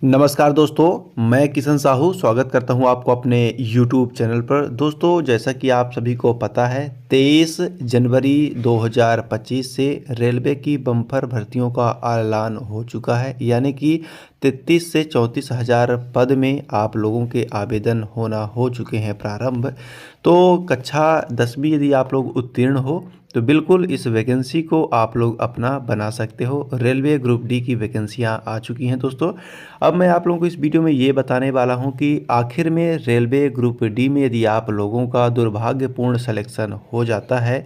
नमस्कार दोस्तों, मैं किशन साहू स्वागत करता हूं आपको अपने YouTube चैनल पर। दोस्तों, जैसा कि आप सभी को पता है, 23 जनवरी 2025 से रेलवे की बम्पर भर्तियों का ऐलान हो चुका है। यानी कि 33 से 34 हज़ार पद में आप लोगों के आवेदन होना हो चुके हैं प्रारंभ। तो कक्षा 10वीं यदि आप लोग उत्तीर्ण हो तो बिल्कुल इस वैकेंसी को आप लोग अपना बना सकते हो। रेलवे ग्रुप डी की वैकेंसियां आ चुकी हैं दोस्तों। अब मैं आप लोगों को इस वीडियो में ये बताने वाला हूं कि आखिर में रेलवे ग्रुप डी में यदि आप लोगों का दुर्भाग्यपूर्ण सिलेक्शन हो जाता है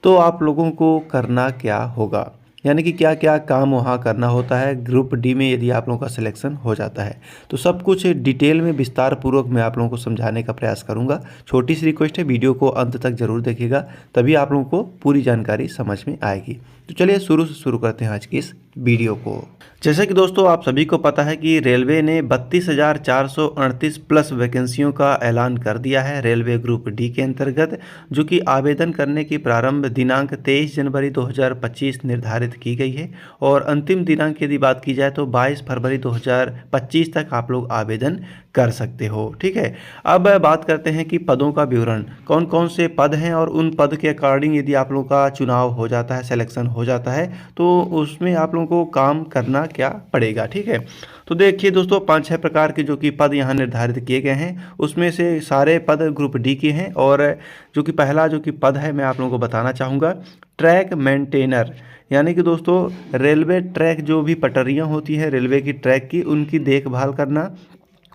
तो आप लोगों को करना क्या होगा, यानी कि क्या क्या काम वहाँ करना होता है ग्रुप डी में यदि आप लोगों का सिलेक्शन हो जाता है। तो सब कुछ डिटेल में विस्तार पूर्वक मैं आप लोगों को समझाने का प्रयास करूँगा। छोटी सी रिक्वेस्ट है, वीडियो को अंत तक जरूर देखिएगा, तभी आप लोगों को पूरी जानकारी समझ में आएगी। तो चलिए शुरू करते हैं आज की इस वीडियो को। जैसा कि दोस्तों आप सभी को पता है कि रेलवे ने 32,438 प्लस वैकेंसियों का ऐलान कर दिया है रेलवे ग्रुप डी के अंतर्गत, जो कि आवेदन करने की प्रारंभ दिनांक 23 जनवरी 2025 निर्धारित की गई है और अंतिम दिनांक की यदि बात की जाए तो 22 फरवरी 2025 तक आप लोग आवेदन कर सकते हो। ठीक है, अब बात करते हैं कि पदों का विवरण, कौन कौन से पद हैं और उन पद के अकॉर्डिंग यदि आप लोगों का चुनाव हो जाता है, सिलेक्शन हो जाता है, तो उसमें आप लोगों को काम करना क्या पड़ेगा। ठीक है, तो देखिए दोस्तों, 5-6 प्रकार के जो कि पद यहाँ निर्धारित किए गए हैं, उसमें से सारे पद ग्रुप डी के हैं। और जो कि पहला जो कि पद है मैं आप लोगों को बताना चाहूँगा, ट्रैक मेंटेनर। यानी कि दोस्तों रेलवे ट्रैक जो भी पटरियाँ होती हैं रेलवे की ट्रैक की, उनकी देखभाल करना,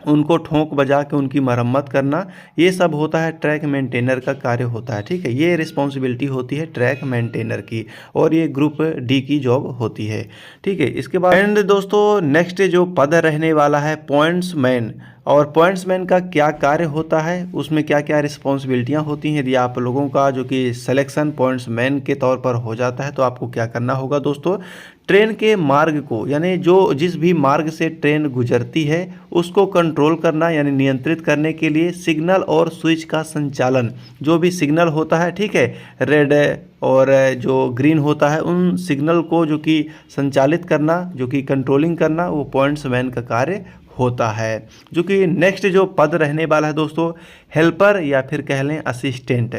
उनको ठोंक बजा के उनकी मरम्मत करना, ये सब होता है ट्रैक मेंटेनर का कार्य होता है। ठीक है, ये रिस्पॉन्सिबिलिटी होती है ट्रैक मेंटेनर की और ये ग्रुप डी की जॉब होती है। ठीक है, इसके बाद एंड दोस्तों नेक्स्ट जो पद रहने वाला है पॉइंट्समैन। और पॉइंट्समैन का क्या कार्य होता है, उसमें क्या क्या रिस्पॉन्सिबिलिटियां होती हैं। यदि आप लोगों का जो कि सिलेक्शन पॉइंट्समैन के तौर पर हो जाता है तो आपको क्या करना होगा दोस्तों, ट्रेन के मार्ग को, यानी जो जिस भी मार्ग से ट्रेन गुजरती है उसको कंट्रोल करना, यानी नियंत्रित करने के लिए सिग्नल और स्विच का संचालन, जो भी सिग्नल होता है, ठीक है, रेड और जो ग्रीन होता है, उन सिग्नल को जो कि संचालित करना, जो कि कंट्रोलिंग करना, वो पॉइंट्समैन का कार्य होता है। जो कि नेक्स्ट जो पद रहने वाला है दोस्तों, हेल्पर या फिर कह लें असिस्टेंट।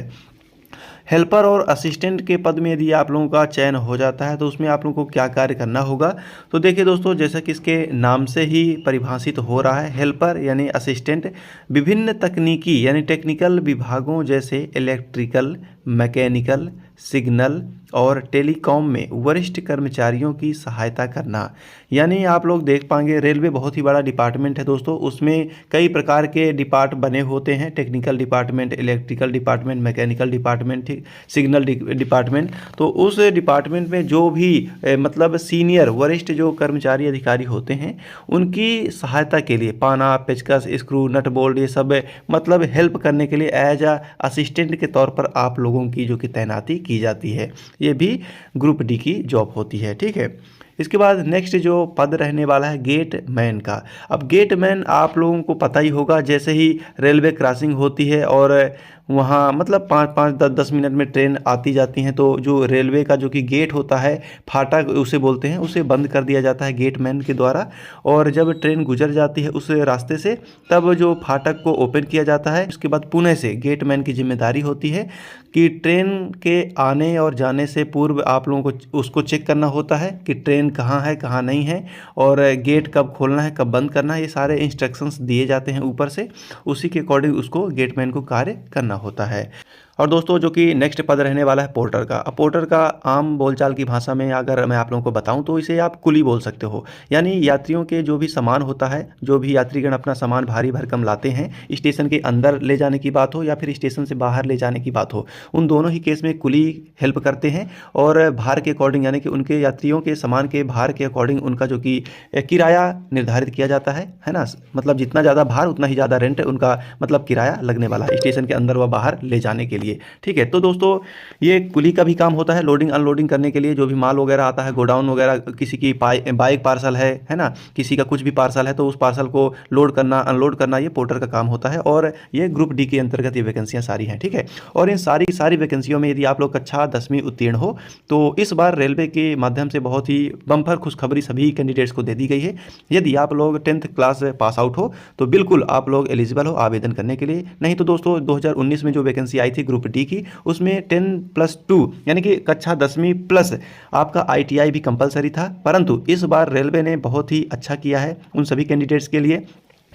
हेल्पर और असिस्टेंट के पद में यदि आप लोगों का चयन हो जाता है तो उसमें आप लोगों को क्या कार्य करना होगा। तो देखिए दोस्तों, जैसा कि इसके नाम से ही परिभाषित हो रहा है, हेल्पर यानी असिस्टेंट विभिन्न तकनीकी यानी टेक्निकल विभागों जैसे इलेक्ट्रिकल, मैकेनिकल, सिग्नल और टेलीकॉम में वरिष्ठ कर्मचारियों की सहायता करना। यानी आप लोग देख पाएंगे रेलवे बहुत ही बड़ा डिपार्टमेंट है दोस्तों, उसमें कई प्रकार के डिपार्ट बने होते हैं, technical department, electrical department, mechanical department, signal department. तो उस डिपार्टमेंट में जो भी मतलब सीनियर वरिष्ठ जो कर्मचारी अधिकारी होते हैं, उनकी सहायता के लिए पाना, पेचकस, स्क्रू, नट बोल्ट, ये सब मतलब हेल्प करने के लिए एज अ असिस्टेंट के तौर पर आप लोगों की जो कि तैनाती की जाती है। ये भी ग्रुप डी की जॉब होती है। ठीक है, इसके बाद नेक्स्ट जो पद रहने वाला है गेट मैन का। अब गेट मैन आप लोगों को पता ही होगा, जैसे ही रेलवे क्रॉसिंग होती है और वहाँ मतलब 5-5, 10-10 मिनट में ट्रेन आती जाती हैं, तो जो रेलवे का जो कि गेट होता है, फाटक उसे बोलते हैं, उसे बंद कर दिया जाता है गेट मैन के द्वारा। और जब ट्रेन गुजर जाती है उस रास्ते से, तब जो फाटक को ओपन किया जाता है। उसके बाद पुणे से गेट मैन की जिम्मेदारी होती है कि ट्रेन के आने और जाने से पूर्व आप लोगों को उसको चेक करना होता है कि ट्रेन कहाँ है, कहाँ नहीं है, और गेट कब खोलना है, कब बंद करना है, ये सारे इंस्ट्रक्शंस दिए जाते हैं ऊपर से। उसी के अकॉर्डिंग उसको गेटमैन को कार्य करना होता है। और दोस्तों जो कि नेक्स्ट पद रहने वाला है पोर्टर का। अब पोर्टर का आम बोलचाल की भाषा में अगर मैं आप लोगों को बताऊं तो इसे आप कुली बोल सकते हो। यानी यात्रियों के जो भी सामान होता है, जो भी यात्रीगण अपना सामान भारी भरकम लाते हैं, स्टेशन के अंदर ले जाने की बात हो या फिर स्टेशन से बाहर ले जाने की बात हो, उन दोनों ही केस में कुली हेल्प करते हैं। और भार के अकॉर्डिंग, यानी कि उनके यात्रियों के सामान के भार के अकॉर्डिंग उनका जो कि किराया निर्धारित किया जाता है ना। मतलब जितना ज़्यादा भार उतना ही ज़्यादा रेंट उनका मतलब किराया लगने वाला है स्टेशन के अंदर व बाहर ले जाने के लिए। लिए। ठीक है, तो दोस्तों ये कुली का भी काम होता है, लोडिंग अनलोडिंग करने के लिए जो भी माल वगैरह आता है, गोडाउन वगैरह, किसी की बाइक पार्सल है ना, किसी का कुछ भी पार्सल है तो उस पार्सल को लोड करना अनलोड करना ये पोर्टर का काम होता है। और ये ग्रुप डी के अंतर्गत ये वैकेंसियाँ सारी हैं। ठीक है, और इन सारी वैकेंसियों में यदि आप लोग कक्षा 10वीं उत्तीर्ण हो तो इस बार रेलवे के माध्यम से बहुत ही बम्पर खुशखबरी सभी कैंडिडेट्स को दे दी गई है। यदि आप लोग 10th क्लास पास आउट हो तो बिल्कुल आप लोग एलिजिबल हो आवेदन करने के लिए। नहीं तो दोस्तों 2019 में जो वैकेंसी आई थी ग्रुप डी की उसमें 10+2 यानी कि कक्षा 10वीं प्लस आपका ITI भी कंपलसरी था, परंतु इस बार रेलवे ने बहुत ही अच्छा किया है उन सभी कैंडिडेट्स के लिए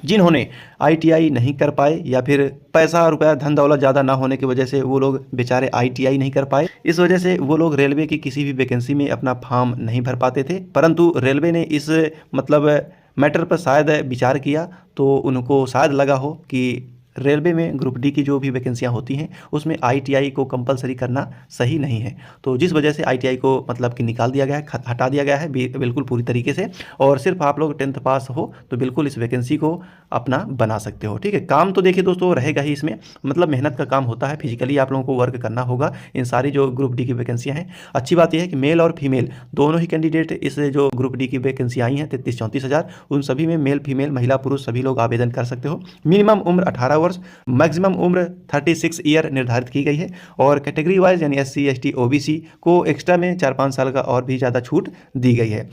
जिन्होंने ITI नहीं कर पाए या फिर पैसा रुपया धन दौलत ज़्यादा ना होने की वजह से वो लोग बेचारे ITI नहीं कर पाए। इस वजह से वो लोग रेलवे की किसी भी वैकेंसी में अपना फॉर्म नहीं भर पाते थे, परंतु रेलवे ने इस मतलब मैटर पर शायद विचार किया तो उनको शायद लगा हो कि रेलवे में ग्रुप डी की जो भी वैकेंसियां होती हैं उसमें ITI को कंपलसरी करना सही नहीं है। तो जिस वजह से ITI को मतलब कि निकाल दिया गया है, हटा दिया गया है बिल्कुल पूरी तरीके से, और सिर्फ आप लोग 10th पास हो तो बिल्कुल इस वैकेंसी को अपना बना सकते हो। ठीक है, काम तो देखिए दोस्तों रहेगा ही इसमें, मतलब मेहनत का काम होता है, फिजिकली आप लोगों को वर्क करना होगा इन सारी जो ग्रुप डी की वैकेंसियाँ हैं। अच्छी बात यह है कि मेल और फीमेल दोनों ही कैंडिडेट इस जो ग्रुप डी की वैकेंसी आई हैं 33-34 हज़ार, उन सभी में मेल फीमेल महिला पुरुष सभी लोग आवेदन कर सकते हो। मिनिमम उम्र 18 वर्ष, मैक्सिमम उम्र 36 ईयर निर्धारित की गई है, और कैटेगरी वाइज यानी SC ST OBC को एक्स्ट्रा में 4-5 साल का और भी ज़्यादा छूट दी गई है।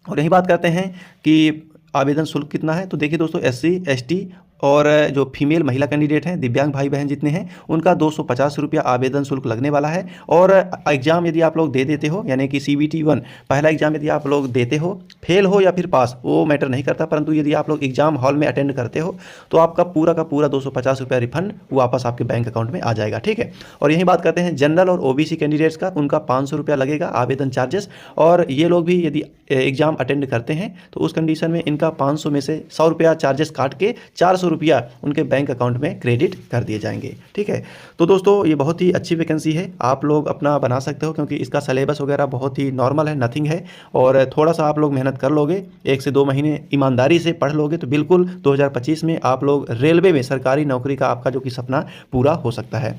और यही बात करते हैं कि आवेदन शुल्क कितना है, तो देखिए दोस्तों SC ST और जो फीमेल महिला कैंडिडेट हैं, दिव्यांग भाई बहन जितने हैं, उनका 250 रुपया आवेदन शुल्क लगने वाला है। और एग्ज़ाम यदि आप लोग दे देते हो यानी कि CBT 1 पहला एग्ज़ाम यदि आप लोग देते हो, फेल हो या फिर पास वो मैटर नहीं करता, परंतु यदि आप लोग एग्ज़ाम हॉल में अटेंड करते हो तो आपका पूरा का पूरा 250 रुपया रिफंड वापस आपके बैंक अकाउंट में आ जाएगा। ठीक है, और यही बात करते हैं जनरल और OBC कैंडिडेट्स का, उनका 500 रुपया लगेगा आवेदन चार्जेस, और ये लोग भी यदि एग्ज़ाम अटेंड करते हैं तो उस कंडीशन में इनका 500 में से 100 रुपया चार्जेस काट के 400 रुपया उनके बैंक अकाउंट में क्रेडिट कर दिए जाएंगे। ठीक है, तो दोस्तों ये बहुत ही अच्छी वैकेंसी है, आप लोग अपना बना सकते हो क्योंकि इसका सिलेबस वगैरह बहुत ही नॉर्मल है, नथिंग है, और थोड़ा सा आप लोग मेहनत कर लोगे, 1 से 2 महीने ईमानदारी से पढ़ लोगे तो बिल्कुल 2025 में आप लोग रेलवे में सरकारी नौकरी का आपका जो कि सपना पूरा हो सकता है।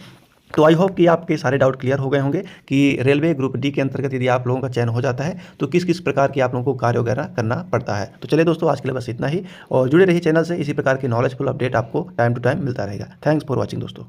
तो आई होप कि आपके सारे डाउट क्लियर हो गए होंगे कि रेलवे ग्रुप डी के अंतर्गत यदि आप लोगों का चयन हो जाता है तो किस किस प्रकार की आप लोगों को कार्य वगैरह करना पड़ता है। तो चलिए दोस्तों आज के लिए बस इतना ही, और जुड़े रहिए चैनल से, इसी प्रकार के नॉलेजफुल अपडेट आपको टाइम टू टाइम मिलता रहेगा। थैंक्स फॉर वॉचिंग दोस्तों।